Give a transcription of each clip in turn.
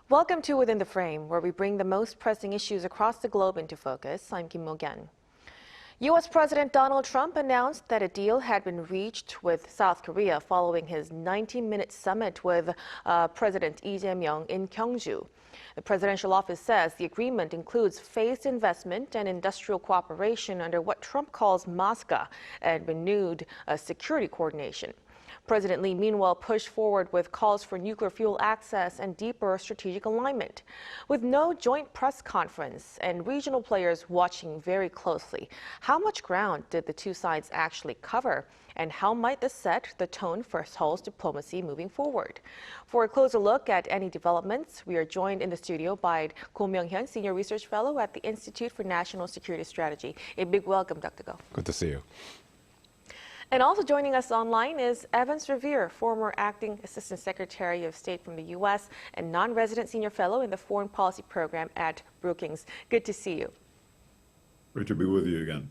Welcome to Within the Frame, where we bring the most pressing issues across the globe into focus. I'm Kim Mok-yeon. U.S. President Donald Trump announced that a deal had been reached with South Korea following his 90-minute summit with President Lee Jae Myung in Gyeongju. The presidential office says the agreement includes phased investment and industrial cooperation under what Trump calls MASGA and renewed security coordination. President Lee, meanwhile, pushed forward with calls for nuclear fuel access and deeper strategic alignment. With no joint press conference and regional players watching very closely, how much ground did the two sides actually cover? And how might this set the tone for Seoul's diplomacy moving forward? For a closer look at any developments, we are joined in the studio by Go Myong-hyun, Senior Research Fellow at the Institute for National Security Strategy. A big welcome, Dr. Go. Good to see you. And also joining us online is Evans Revere, former Acting Assistant Secretary of State from the U.S. and non-resident senior fellow in the Foreign Policy Program at Brookings. Good to see you. Great to be with you again.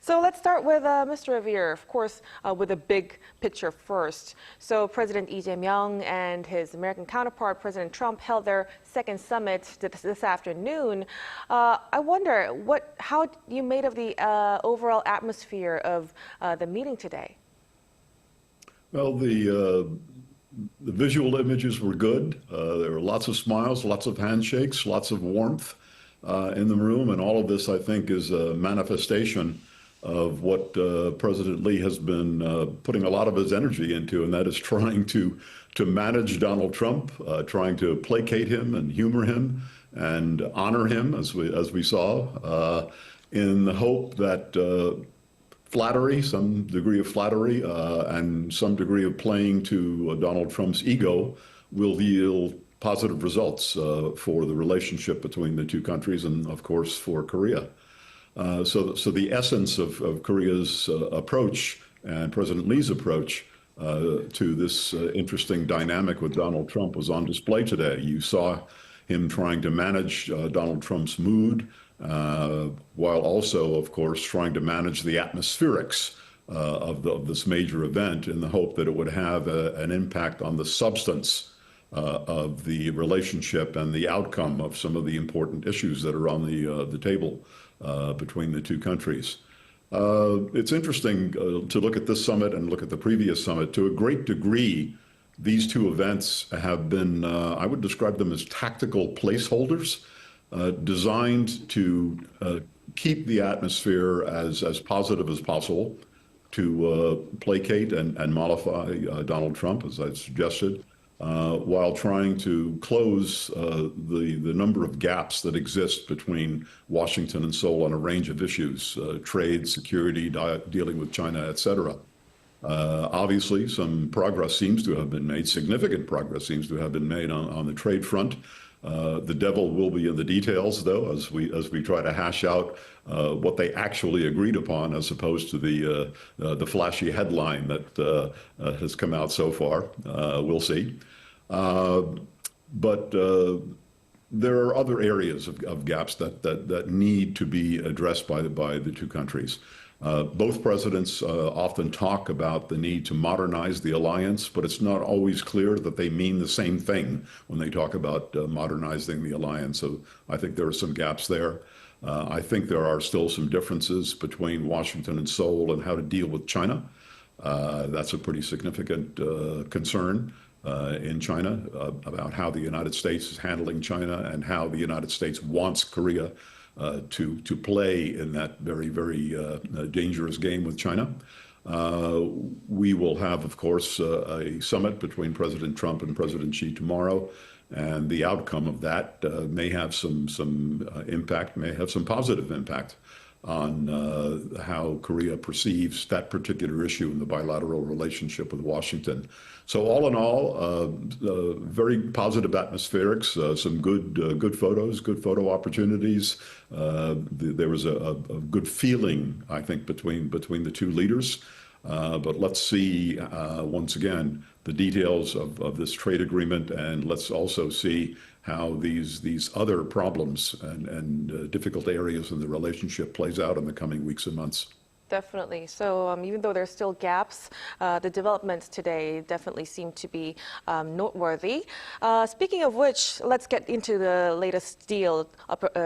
So let's start with Mr. Revere, of course, with the big picture first. So President Lee Jae Myung and his American counterpart, President Trump, held their second summit this afternoon. I wonder how you made of the overall atmosphere of the meeting today? Well, the visual images were good. There were lots of smiles, lots of handshakes, lots of warmth in the room, and all of this, I think, is a manifestation of what President Lee has been putting a lot of his energy into, and that is trying to manage Donald Trump, trying to placate him and humor him and honor him, as we saw, in the hope that flattery, some degree of flattery, and some degree of playing to Donald Trump's ego will yield positive results for the relationship between the two countries and, of course, for Korea. So the essence of Korea's approach and President Lee's approach to this interesting dynamic with Donald Trump was on display today. You saw him trying to manage Donald Trump's mood, while also, of course, trying to manage the atmospherics of this major event in the hope that it would have an impact on the substance of the relationship and the outcome of some of the important issues that are on the table between the two countries. It's interesting to look at this summit and look at the previous summit. To a great degree, these two events have been, I would describe them as tactical placeholders designed to keep the atmosphere as positive as possible, to placate and mollify Donald Trump, as I suggested, while trying to close the number of gaps that exist between Washington and Seoul on a range of issues, trade, security, dealing with China, et cetera. Obviously, some progress seems to have been made, significant progress seems to have been made on the trade front. The devil will be in the details, though, as we try to hash out what they actually agreed upon, as opposed to the flashy headline that has come out so far. We'll see. But there are other areas of gaps that need to be addressed by the two countries. Both presidents often talk about the need to modernize the alliance, but it's not always clear that they mean the same thing when they talk about modernizing the alliance. So I think there are some gaps there. I think there are still some differences between Washington and Seoul and how to deal with China. That's a pretty significant concern in China about how the United States is handling China and how the United States wants Korea to play in that very, very dangerous game with China. We will have, of course, a summit between President Trump and President Xi tomorrow, and the outcome of that may have some impact, may have some positive impact on how Korea perceives that particular issue in the bilateral relationship with Washington. So all in all, very positive atmospherics, some good photos, good photo opportunities. There was a good feeling, I think, between the two leaders. But let's see, once again, the details of this trade agreement, and let's also see how these other problems and difficult areas in the relationship plays out in the coming weeks and months. Definitely. So even though there's still gaps, the developments today definitely seem to be noteworthy. Speaking of which, let's get into the latest deal,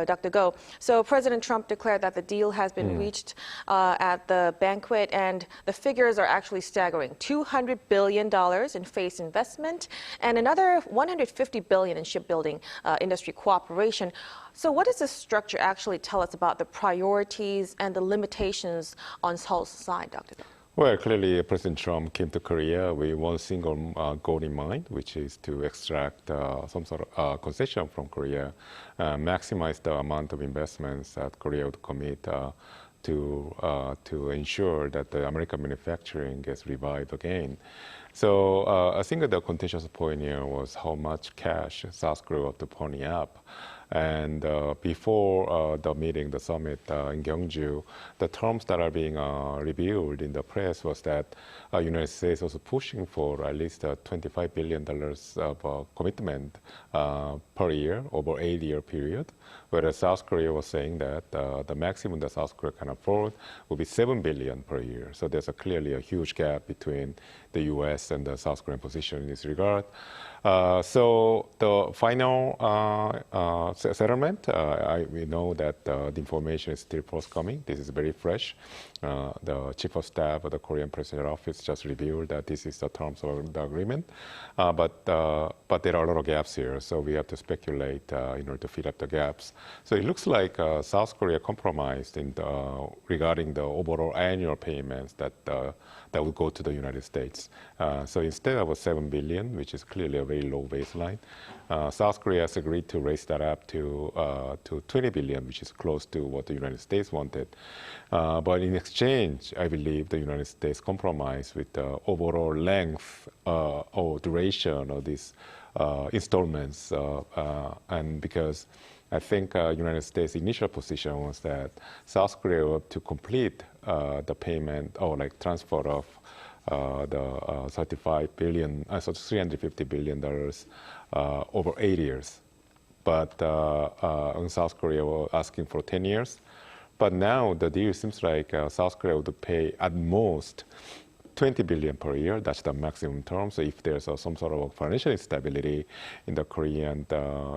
Dr. Go. So President Trump declared that the deal has been reached at the banquet, and the figures are actually staggering. $200 billion in face investment and another $150 billion in shipbuilding industry cooperation. So what does this structure actually tell us about the priorities and the limitations on Seoul's side, Dr. Go? Well, clearly, President Trump came to Korea with one single goal in mind, which is to extract some sort of concession from Korea, maximize the amount of investments that Korea would commit to ensure that the American manufacturing gets revived again. So I think the contentious point here was how much cash South Korea ought to pony up. And before the meeting, the summit in Gyeongju, the terms that are being revealed in the press was that United States was pushing for at least $25 billion of commitment per year over an 8-year period, whereas South Korea was saying that the maximum that South Korea can afford will be $7 billion per year. So there's clearly a huge gap between the U.S. and the South Korean position in this regard. So the final settlement, we know that the information is still forthcoming. This is very fresh. The Chief of Staff of the Korean President's Office just revealed that this is the terms of the agreement. But there are a lot of gaps here, so we have to speculate in order to fill up the gaps. So it looks like South Korea compromised regarding the overall annual payments that would go to the United States. So instead of $7 billion, which is clearly a very low baseline, South Korea has agreed to raise that up to $20 billion, which is close to what the United States wanted. But in exchange, I believe the United States compromised with the overall length or duration of these installments, and because I think United States' initial position was that South Korea ought to complete the payment or like transfer of the $350 billion over 8 years. But South Korea was asking for 10 years. But now the deal seems like South Korea would pay at most $20 billion per year. That's the maximum term. So if there's some sort of financial instability in the Korean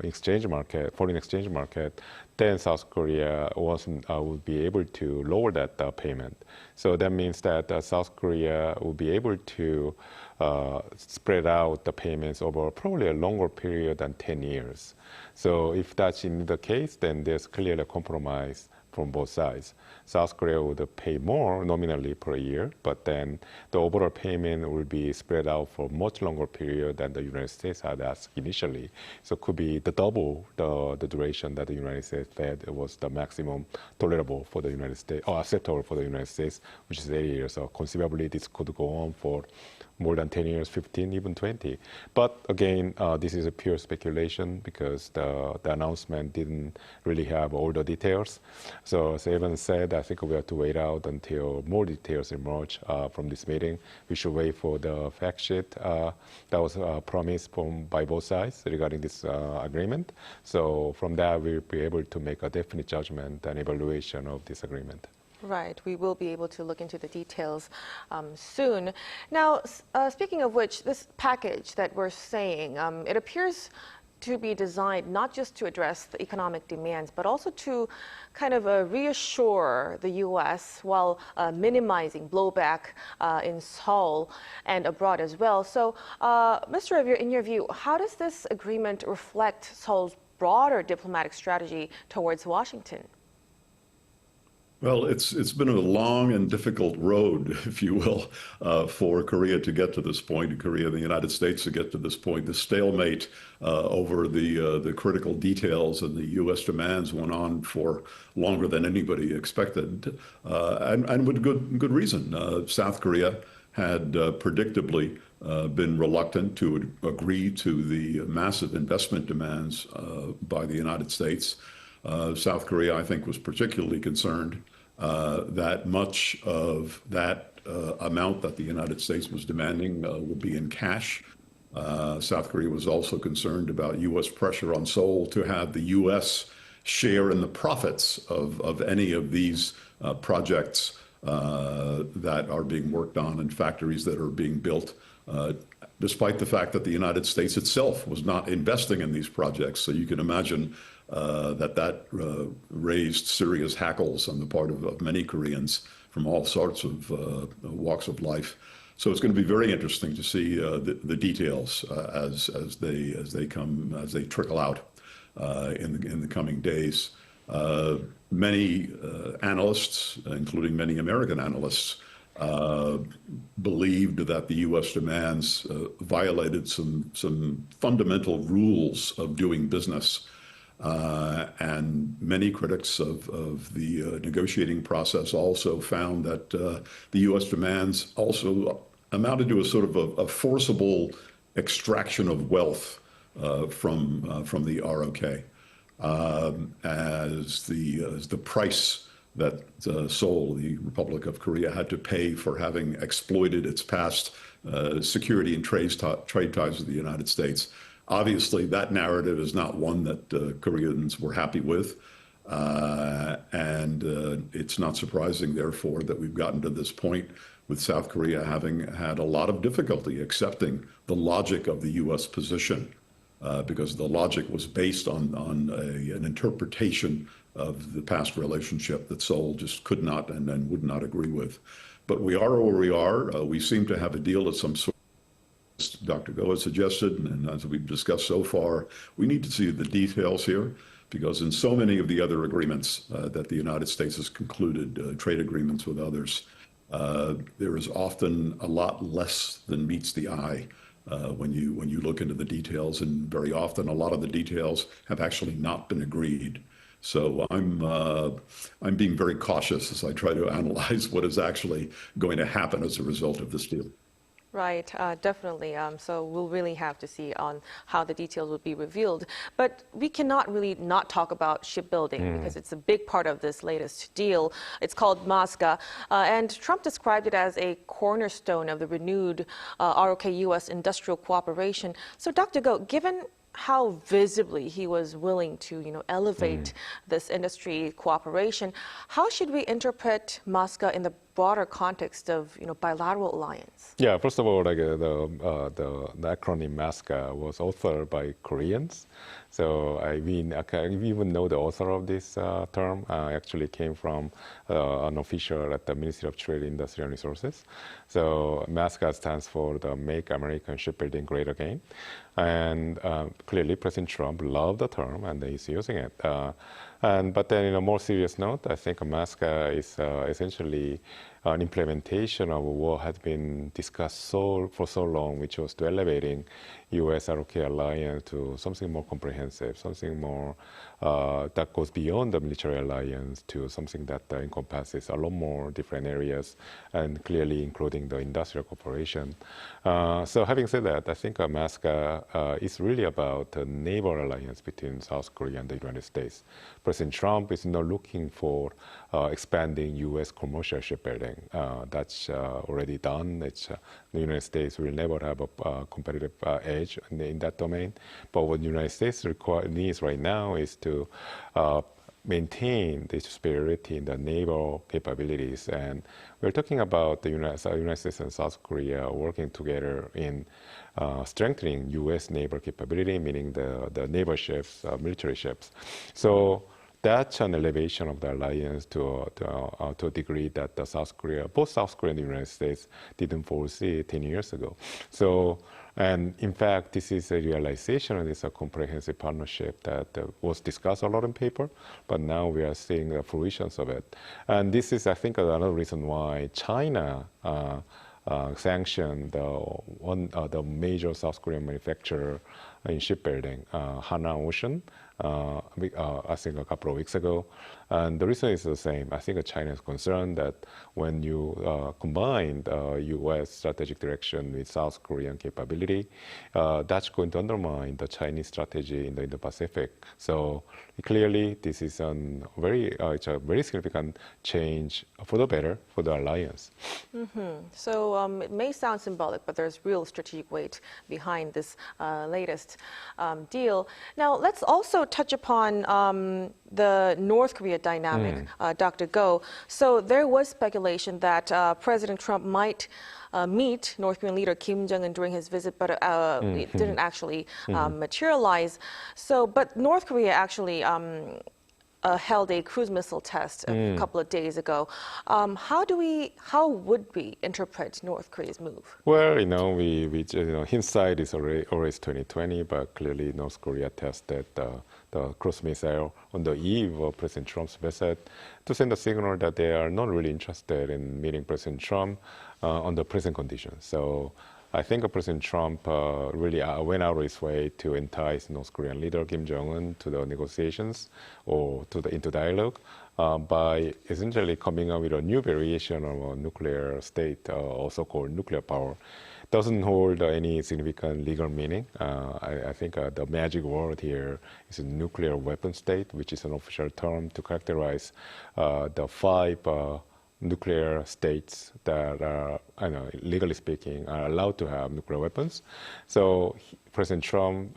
exchange market, foreign exchange market, then South Korea would be able to lower that payment. So that means that South Korea will be able to spread out the payments over probably a longer period than 10 years. So if that's in the case, then there's clearly a compromise from both sides. South Korea would pay more nominally per year, but then the overall payment will be spread out for a much longer period than the United States had asked initially. So it could be the double the duration that the United States said was the maximum tolerable for the United States, or acceptable for the United States, which is 8 years. So conceivably, this could go on for more than 10 years, 15, even 20. But again, this is a pure speculation because the announcement didn't really have all the details. So as Evan said, I think we have to wait out until more details emerge from this meeting. We should wait for the fact sheet that was promised by both sides regarding this agreement. So from that, we'll be able to make a definite judgment and evaluation of this agreement. Right. We will be able to look into the details soon. Now, speaking of which, this package that we're saying, it appears to be designed not just to address the economic demands, but also to kind of reassure the U.S. while minimizing blowback in Seoul and abroad as well. So, Mr. Revere, in your view, how does this agreement reflect Seoul's broader diplomatic strategy towards Washington? Well, it's been a long and difficult road, if you will, for Korea to get to this point, Korea and the United States to get to this point. The stalemate over the critical details and the U.S. demands went on for longer than anybody expected, and with good reason. South Korea had predictably been reluctant to agree to the massive investment demands by the United States. South Korea, I think, was particularly concerned that much of that amount that the United States was demanding would be in cash. South Korea was also concerned about U.S. pressure on Seoul to have the U.S. share in the profits of any of these projects that are being worked on and factories that are being built, despite the fact that the United States itself was not investing in these projects. So you can imagine that raised serious hackles on the part of many Koreans from all sorts of walks of life. So it's going to be very interesting to see the details as they trickle out in the coming days. Many analysts, including many American analysts, believed that the U.S. demands violated some fundamental rules of doing business. And many critics of the negotiating process also found that the U.S. demands also amounted to a sort of a forcible extraction of wealth from the ROK. As the price that Seoul, the Republic of Korea, had to pay for having exploited its past security and trade ties with the United States. Obviously, that narrative is not one that Koreans were happy with. And it's not surprising, therefore, that we've gotten to this point with South Korea having had a lot of difficulty accepting the logic of the U.S. position. Because the logic was based on an interpretation of the past relationship that Seoul just could not and would not agree with. But we are where we are. We seem to have a deal of some sort. Dr. Go has suggested, and as we've discussed so far, we need to see the details here, because in so many of the other agreements that the United States has concluded, trade agreements with others, there is often a lot less than meets the eye. When you look into the details, and very often a lot of the details have actually not been agreed. So I'm being very cautious as I try to analyze what is actually going to happen as a result of this deal. Right, definitely. So we'll really have to see on how the details will be revealed. But we cannot really not talk about shipbuilding because it's a big part of this latest deal. It's called MASGA, and Trump described it as a cornerstone of the renewed ROK-U.S. industrial cooperation. So, Dr. Go, given how visibly he was willing to, elevate this industry cooperation, how should we interpret MASGA in the broader context of, bilateral alliance? Yeah, first of all, the acronym MASGA was authored by Koreans. So I even know the author of this term actually came from an official at the Ministry of Trade, Industry and Resources. So MASGA stands for the Make American Shipbuilding Great Again. And clearly President Trump loved the term and he's using it. But then in a more serious note, I think MASGA is essentially an implementation of what had been discussed for so long, which was to elevating U.S.-ROK alliance to something more comprehensive, something more that goes beyond the military alliance to something that encompasses a lot more different areas, and clearly including the industrial cooperation. So having said that, I think MASGA is really about a naval alliance between South Korea and the United States. President Trump is not looking for expanding U.S. commercial shipbuilding. That's already done. The United States will never have a competitive edge in that domain. But what the United States needs right now is to maintain the superiority in the naval capabilities. And we're talking about the United States and South Korea working together in strengthening U.S. naval capability, meaning the naval ships, military ships. So that's an elevation of the alliance to a degree that both South Korea and the United States didn't foresee 10 years ago. So, and in fact, this is a realization, and it's a comprehensive partnership that was discussed a lot in paper, but now we are seeing the fruitions of it. And this is, I think, another reason why China sanctioned the major South Korean manufacturer in shipbuilding, Hanwha Ocean, I think a couple of weeks ago. And the reason is the same. I think China is concerned that when you combine the U.S. strategic direction with South Korean capability, that's going to undermine the Chinese strategy in the Indo-Pacific. So clearly, this is it's a very significant change for the better for the alliance. So it may sound symbolic, but there's real strategic weight behind this latest deal. Now, let's also touch upon the North Korea dynamic, Dr. Go. So there was speculation that President Trump might meet North Korean leader Kim Jong-un during his visit, but it didn't actually materialize. So, but North Korea actually held a cruise missile test a couple of days ago. How would we interpret North Korea's move? Well, hindsight is always 2020, but clearly North Korea tested the cruise missile on the eve of President Trump's visit to send a signal that they are not really interested in meeting President Trump under present conditions. So I think President Trump really went out of his way to entice North Korean leader Kim Jong-un to the negotiations or into dialogue by essentially coming up with a new variation of a nuclear state, or so-called nuclear power. Doesn't hold any significant legal meaning. I think the magic word here is a nuclear weapon state, which is an official term to characterize the 5 nuclear states that are, legally speaking, are allowed to have nuclear weapons. So President Trump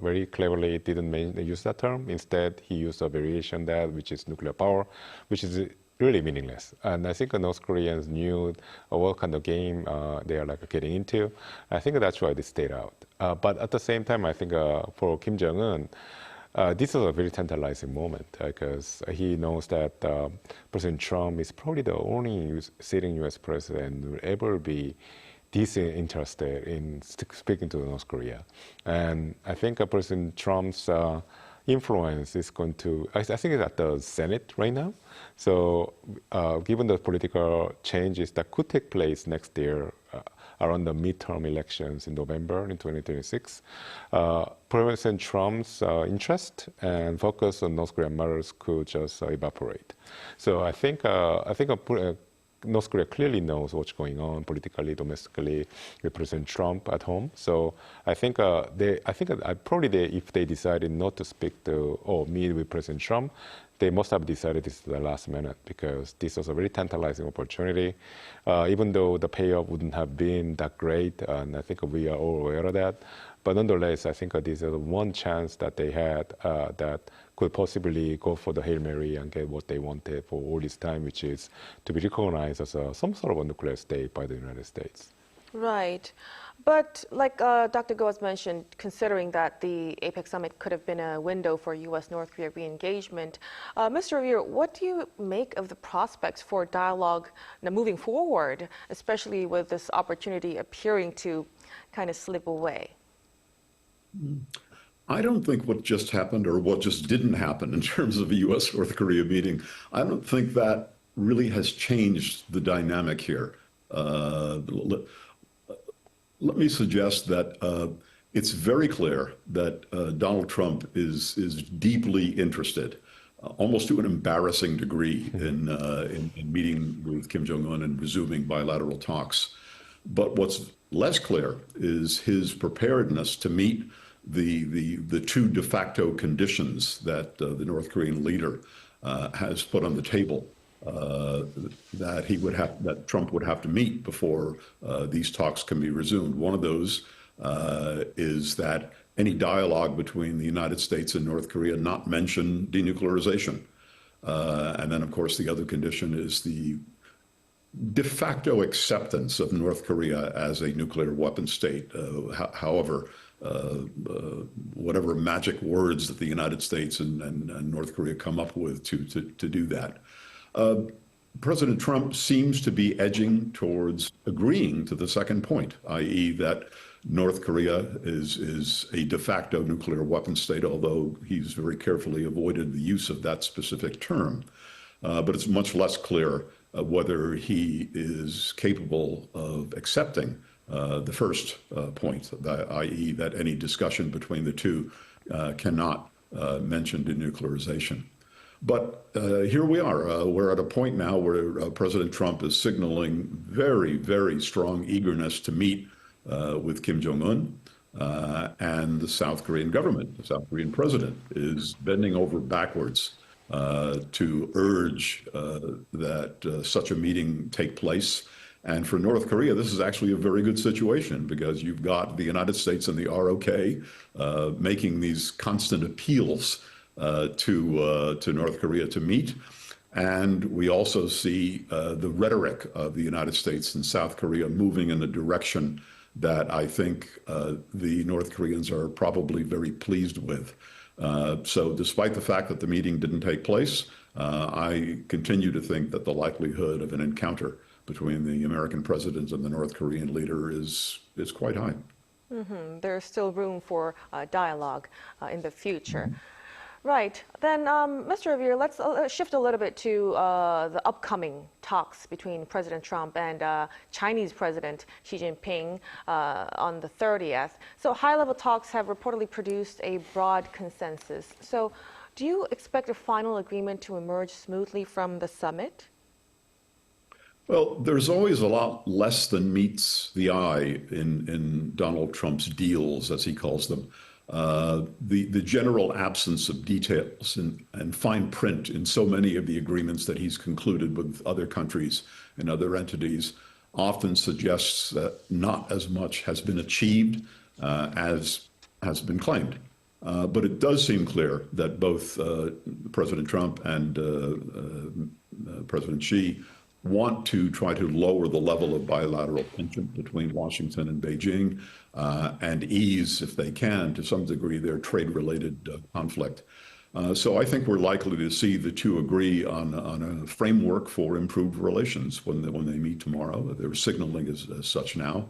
very cleverly didn't use that term. Instead, he used a variation that, which is nuclear power, which is really meaningless. And I think North Koreans knew what kind of game they are getting into. I think that's why they stayed out. But at the same time, I think for Kim Jong-un, this is a very tantalizing moment because he knows that President Trump is probably the only sitting U.S. president who will ever be disinterested in speaking to North Korea. And I think President Trump's influence is going to, I think it's at the Senate right now. So given the political changes that could take place next year, around the midterm elections in November in 2026, President Trump's interest and focus on North Korean matters could just evaporate. So I think North Korea clearly knows what's going on politically, domestically with President Trump at home. So I think if they decided not to speak to or meet with President Trump, they must have decided this at the last minute because this was a very tantalizing opportunity. Even though the payoff wouldn't have been that great, and I think we are all aware of that. But nonetheless, I think this is the one chance that they had that could possibly go for the Hail Mary and get what they wanted for all this time, which is to be recognized as some sort of a nuclear state by the United States. Right. But like Dr. Go has mentioned, considering that the APEC summit could have been a window for U.S.-North Korea re-engagement, Mr. Revere, what do you make of the prospects for dialogue moving forward, especially with this opportunity appearing to kind of slip away? I don't think what just happened or what just didn't happen in terms of a U.S.-North Korea meeting, I don't think that really has changed the dynamic here. Let me suggest that it's very clear that Donald Trump is deeply interested, almost to an embarrassing degree, in meeting with Kim Jong-un and resuming bilateral talks. But what's less clear is his preparedness to meet the 2 de facto conditions that the North Korean leader has put on the table. That Trump would have to meet before these talks can be resumed. One of those is that any dialogue between the United States and North Korea not mention denuclearization. And then, of course, the other condition is the de facto acceptance of North Korea as a nuclear weapon state. However, whatever magic words that the United States and North Korea come up with to do that. President Trump seems to be edging towards agreeing to the second point, i.e. that North Korea is a de facto nuclear weapon state, although he's very carefully avoided the use of that specific term. But it's much less clear whether he is capable of accepting the first point, i.e. that any discussion between the two cannot mention denuclearization. But here we are. We're at a point now where President Trump is signaling very, very strong eagerness to meet with Kim Jong-un, and the South Korean government, the South Korean president, is bending over backwards to urge that such a meeting take place And for North Korea, this is actually a very good situation because you've got the United States and the ROK making these constant appeals to North Korea to meet. And we also see the rhetoric of the United States and South Korea moving in a direction that I think the North Koreans are probably very pleased with. So despite the fact that the meeting didn't take place, I continue to think that the likelihood of an encounter between the American president and the North Korean leader is quite high. Mm-hmm. There's still room for dialogue in the future. Right. Then, Mr. Revere, let's shift a little bit to the upcoming talks between President Trump and Chinese President Xi Jinping on the 30th. So high-level talks have reportedly produced a broad consensus. So do you expect a final agreement to emerge smoothly from the summit? Well, there's always a lot less than meets the eye in Donald Trump's deals, as he calls them. The general absence of details and fine print in so many of the agreements that he's concluded with other countries and other entities often suggests that not as much has been achieved as has been claimed. But it does seem clear that both President Trump and President Xi want to try to lower the level of bilateral tension between Washington and Beijing and ease, if they can, to some degree, their trade-related conflict. So I think we're likely to see the two agree on a framework for improved relations when they meet tomorrow. They're signaling as such now.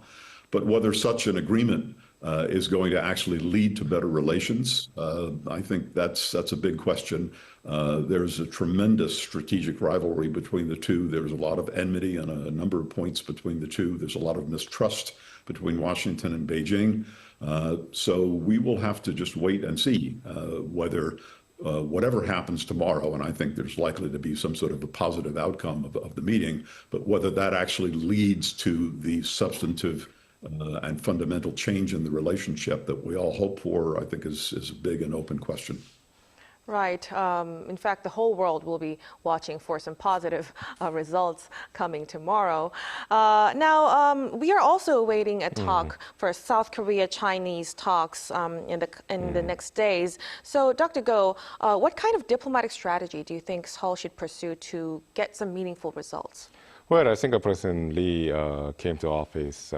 But whether such an agreement is going to actually lead to better relations, I think that's a big question. There's a tremendous strategic rivalry between the two. There's a lot of enmity on a number of points between the two. There's a lot of mistrust between Washington and Beijing. So we will have to just wait and see whether whatever happens tomorrow, and I think there's likely to be some sort of a positive outcome of the meeting, but whether that actually leads to the substantive and fundamental change in the relationship that we all hope for, I think is a big and open question. Right. In fact, the whole world will be watching for some positive results coming tomorrow. Now, we are also awaiting a talk for South Korea-Chinese talks in the next days. So, Dr. Go, what kind of diplomatic strategy do you think Seoul should pursue to get some meaningful results? Well, I think President Lee came to office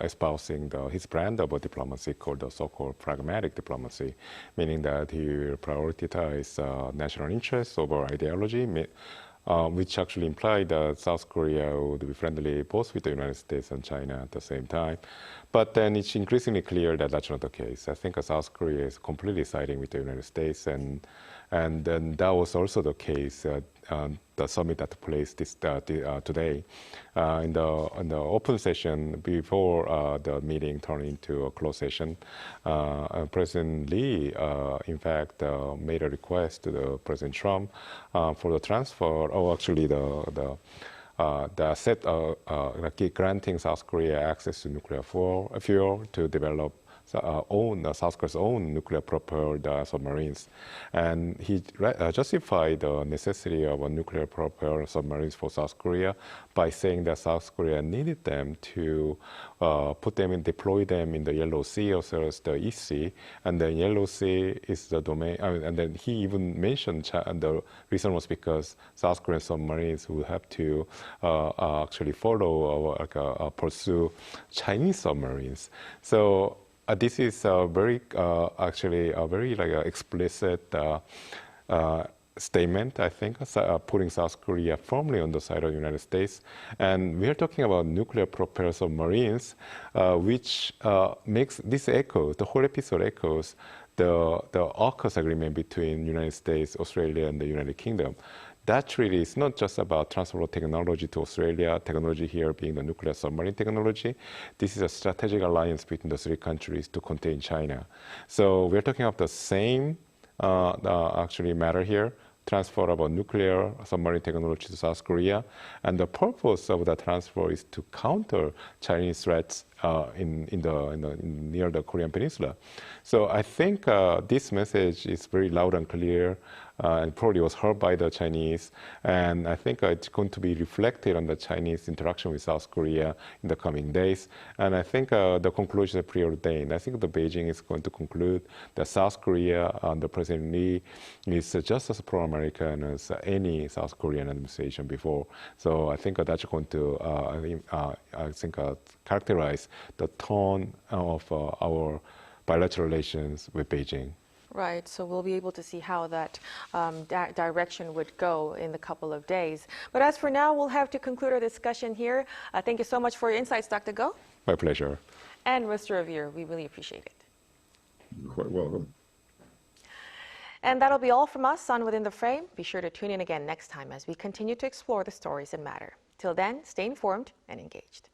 espousing his brand of diplomacy called the so-called pragmatic diplomacy, meaning that he will prioritize national interests over ideology, which actually implied that South Korea would be friendly both with the United States and China at the same time. But then it's increasingly clear that that's not the case. I think South Korea is completely siding with the United States, and then that was also the case the summit that took place today. In the open session before the meeting turned into a closed session, President Lee, in fact, made a request to President Trump for the transfer, or actually the granting South Korea access to nuclear fuel to develop South Korea's own nuclear-propelled submarines. And he justified the necessity of nuclear-propelled submarines for South Korea by saying that South Korea needed them to deploy them in the Yellow Sea as well as the East Sea. And the Yellow Sea is the domain, and then he even mentioned the reason was because South Korean submarines would have to actually follow or pursue Chinese submarines. So this is very explicit statement, I think, putting South Korea firmly on the side of the United States. And we are talking about nuclear-propelled submarines, which makes this echo, the whole episode echoes the AUKUS agreement between United States, Australia, and the United Kingdom. That treaty is not just about transfer of technology to Australia, technology here being the nuclear submarine technology. This is a strategic alliance between the three countries to contain China. So we're talking about the same actually matter here, transfer of a nuclear submarine technology to South Korea. And the purpose of the transfer is to counter Chinese threats near the Korean Peninsula. So I think this message is very loud and clear, and probably was heard by the Chinese. And I think it's going to be reflected on the Chinese interaction with South Korea in the coming days. And I think the conclusion is preordained. I think the Beijing is going to conclude that South Korea under President Lee is just as pro-American as any South Korean administration before. So I think that's going to, characterize the tone of our bilateral relations with Beijing. Right, so we'll be able to see how that direction would go in a couple of days. But as for now, we'll have to conclude our discussion here. Thank you so much for your insights, Dr. Go. My pleasure. And Mr. Revere, we really appreciate it. You're quite welcome. And that'll be all from us on Within the Frame. Be sure to tune in again next time as we continue to explore the stories that matter. Till then, stay informed and engaged.